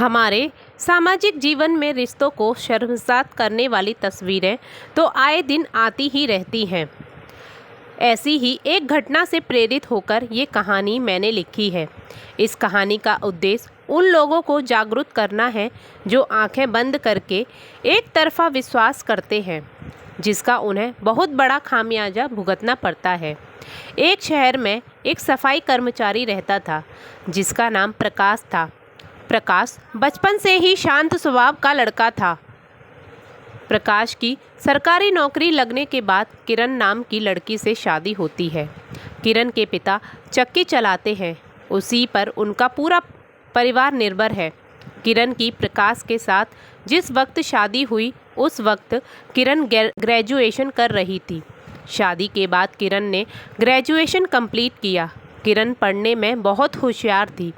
हमारे सामाजिक जीवन में रिश्तों को शर्मसार करने वाली तस्वीरें तो आए दिन आती ही रहती हैं। ऐसी ही एक घटना से प्रेरित होकर ये कहानी मैंने लिखी है। इस कहानी का उद्देश्य उन लोगों को जागरूक करना है जो आंखें बंद करके एक तरफा विश्वास करते हैं, जिसका उन्हें बहुत बड़ा खामियाजा भुगतना पड़ता है। एक शहर में एक सफाई कर्मचारी रहता था जिसका नाम प्रकाश था। प्रकाश बचपन से ही शांत स्वभाव का लड़का था। प्रकाश की सरकारी नौकरी लगने के बाद किरण नाम की लड़की से शादी होती है। किरण के पिता चक्की चलाते हैं, उसी पर उनका पूरा परिवार निर्भर है। किरण की प्रकाश के साथ जिस वक्त शादी हुई उस वक्त किरण ग्रेजुएशन कर रही थी। शादी के बाद किरण ने ग्रेजुएशन कंप्लीट किया। किरण पढ़ने में बहुत होशियार थी।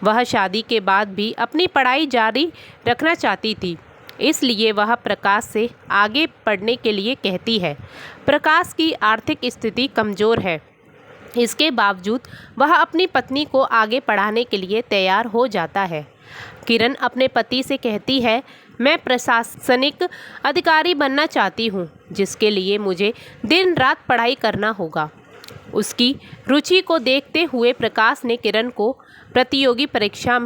वह शादी के बाद भी अपनी पढ़ाई जारी रखना चाहती थी, इसलिए वह प्रकाश से आगे पढ़ने के लिए कहती है। प्रकाश की आर्थिक स्थिति कमज़ोर है, इसके बावजूद वह अपनी पत्नी को आगे पढ़ाने के लिए तैयार हो जाता है। किरण अपने पति से कहती है, मैं प्रशासनिक अधिकारी बनना चाहती हूँ, जिसके लिए मुझे दिन रात पढ़ाई करना होगा। उसकी रुचि को देखते हुए प्रकाश ने किरण को प्रतियोगी परीक्षा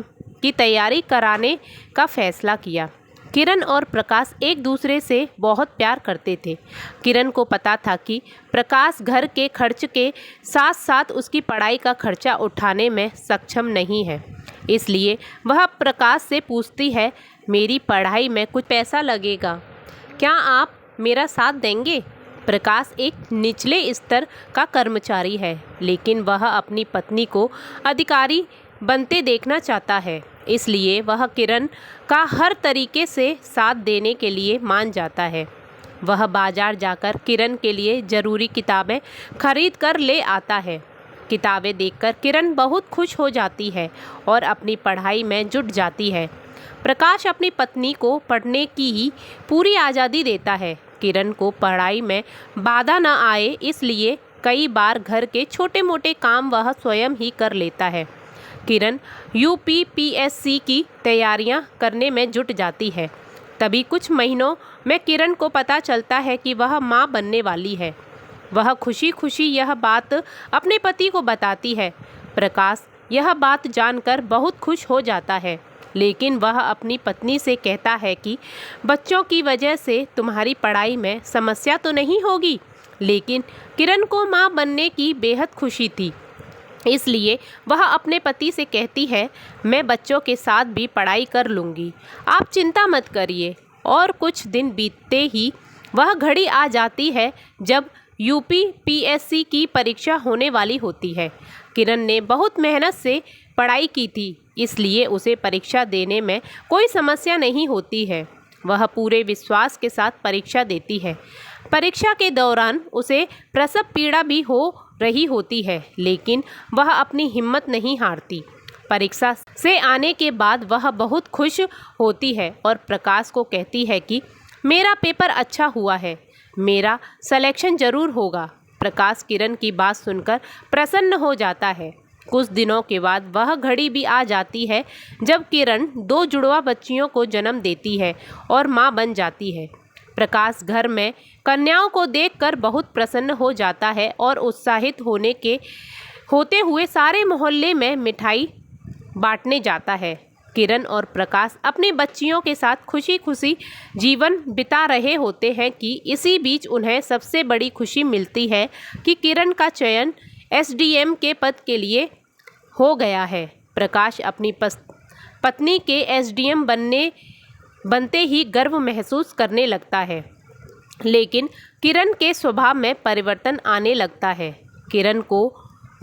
की तैयारी कराने का फैसला किया। किरण और प्रकाश एक दूसरे से बहुत प्यार करते थे। किरण को पता था कि प्रकाश घर के खर्च के साथ साथ उसकी पढ़ाई का खर्चा उठाने में सक्षम नहीं है, इसलिए वह प्रकाश से पूछती है, मेरी पढ़ाई में कुछ पैसा लगेगा, क्या आप मेरा साथ देंगे? प्रकाश एक निचले स्तर का कर्मचारी है, लेकिन वह अपनी पत्नी को अधिकारी बनते देखना चाहता है, इसलिए वह किरण का हर तरीके से साथ देने के लिए मान जाता है। वह बाजार जाकर किरण के लिए ज़रूरी किताबें खरीद कर ले आता है। किताबें देखकर किरण बहुत खुश हो जाती है और अपनी पढ़ाई में जुट जाती है। प्रकाश अपनी पत्नी को पढ़ने की ही पूरी आज़ादी देता है। किरण को पढ़ाई में बाधा न आए, इसलिए कई बार घर के छोटे मोटे काम वह स्वयं ही कर लेता है। किरण यूपीपीएससी की तैयारियां करने में जुट जाती है। तभी कुछ महीनों में किरण को पता चलता है कि वह मां बनने वाली है। वह खुशी खुशी यह बात अपने पति को बताती है। प्रकाश यह बात जानकर बहुत खुश हो जाता है, लेकिन वह अपनी पत्नी से कहता है कि बच्चों की वजह से तुम्हारी पढ़ाई में समस्या तो नहीं होगी। लेकिन किरण को मां बनने की बेहद खुशी थी, इसलिए वह अपने पति से कहती है, मैं बच्चों के साथ भी पढ़ाई कर लूँगी, आप चिंता मत करिए। और कुछ दिन बीतते ही वह घड़ी आ जाती है जब यूपीपीएससी की परीक्षा होने वाली होती है। किरण ने बहुत मेहनत से पढ़ाई की थी, इसलिए उसे परीक्षा देने में कोई समस्या नहीं होती है। वह पूरे विश्वास के साथ परीक्षा देती है। परीक्षा के दौरान उसे प्रसव पीड़ा भी हो रही होती है, लेकिन वह अपनी हिम्मत नहीं हारती। परीक्षा से आने के बाद वह बहुत खुश होती है और प्रकाश को कहती है कि मेरा पेपर अच्छा हुआ है, मेरा सिलेक्शन ज़रूर होगा। प्रकाश किरण की बात सुनकर प्रसन्न हो जाता है। कुछ दिनों के बाद वह घड़ी भी आ जाती है जब किरण 2 जुड़वा बच्चियों को जन्म देती है और मां बन जाती है। प्रकाश घर में कन्याओं को देखकर बहुत प्रसन्न हो जाता है और उत्साहित होते हुए सारे मोहल्ले में मिठाई बांटने जाता है। किरण और प्रकाश अपनी बच्चियों के साथ खुशी खुशी जीवन बिता रहे होते हैं कि इसी बीच उन्हें सबसे बड़ी खुशी मिलती है कि किरण का चयन एसडीएम के पद के लिए हो गया है। प्रकाश अपनी पत्नी के एसडीएम बनते ही गर्व महसूस करने लगता है, लेकिन किरण के स्वभाव में परिवर्तन आने लगता है। किरण को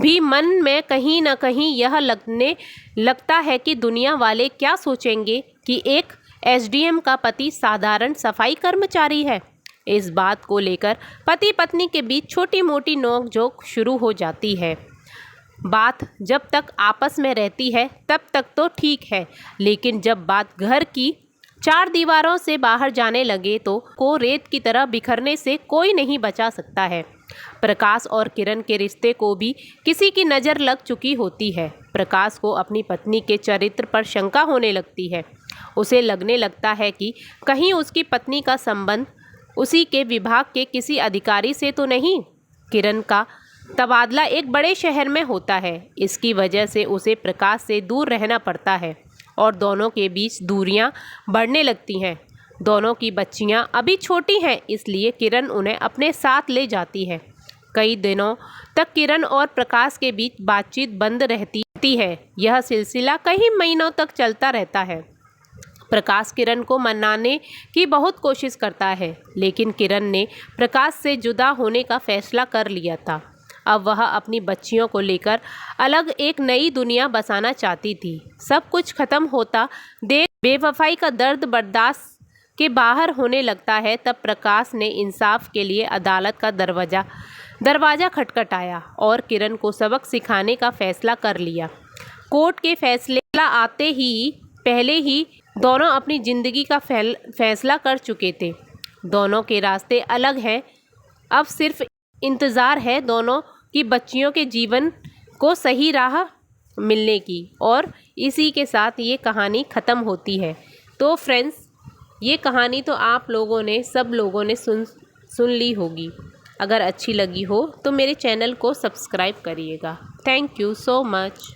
भी मन में कहीं न कहीं यह लगने लगता है कि दुनिया वाले क्या सोचेंगे कि एक एसडीएम का पति साधारण सफाई कर्मचारी है। इस बात को लेकर पति पत्नी के बीच छोटी मोटी नोक-झोंक शुरू हो जाती है। बात जब तक आपस में रहती है तब तक तो ठीक है, लेकिन जब बात घर की 4 दीवारों से बाहर जाने लगे तो को रेत की तरह बिखरने से कोई नहीं बचा सकता है। प्रकाश और किरण के रिश्ते को भी किसी की नज़र लग चुकी होती है। प्रकाश को अपनी पत्नी के चरित्र पर शंका होने लगती है। उसे लगने लगता है कि कहीं उसकी पत्नी का संबंध उसी के विभाग के किसी अधिकारी से तो नहीं। किरण का तबादला एक बड़े शहर में होता है। इसकी वजह से उसे प्रकाश से दूर रहना पड़ता है और दोनों के बीच दूरियां बढ़ने लगती हैं। दोनों की बच्चियां अभी छोटी हैं, इसलिए किरण उन्हें अपने साथ ले जाती है। कई दिनों तक किरण और प्रकाश के बीच बातचीत बंद रहती है। यह सिलसिला कई महीनों तक चलता रहता है। प्रकाश किरण को मनाने की बहुत कोशिश करता है, लेकिन किरण ने प्रकाश से जुदा होने का फैसला कर लिया था। अब वह अपनी बच्चियों को लेकर अलग एक नई दुनिया बसाना चाहती थी। सब कुछ खत्म होता देख बेवफाई का दर्द बर्दाश्त के बाहर होने लगता है। तब प्रकाश ने इंसाफ के लिए अदालत का दरवाज़ा खटखटाया और किरण को सबक सिखाने का फैसला कर लिया। कोर्ट के फैसला आते ही पहले ही दोनों अपनी ज़िंदगी का फैसला कर चुके थे। दोनों के रास्ते अलग हैं। अब सिर्फ इंतज़ार है दोनों की बच्चियों के जीवन को सही राह मिलने की। और इसी के साथ ये कहानी ख़त्म होती है। तो फ्रेंड्स, ये कहानी तो आप लोगों ने सब लोगों ने सुन ली होगी। अगर अच्छी लगी हो तो मेरे चैनल को सब्सक्राइब करिएगा। Thank you so much.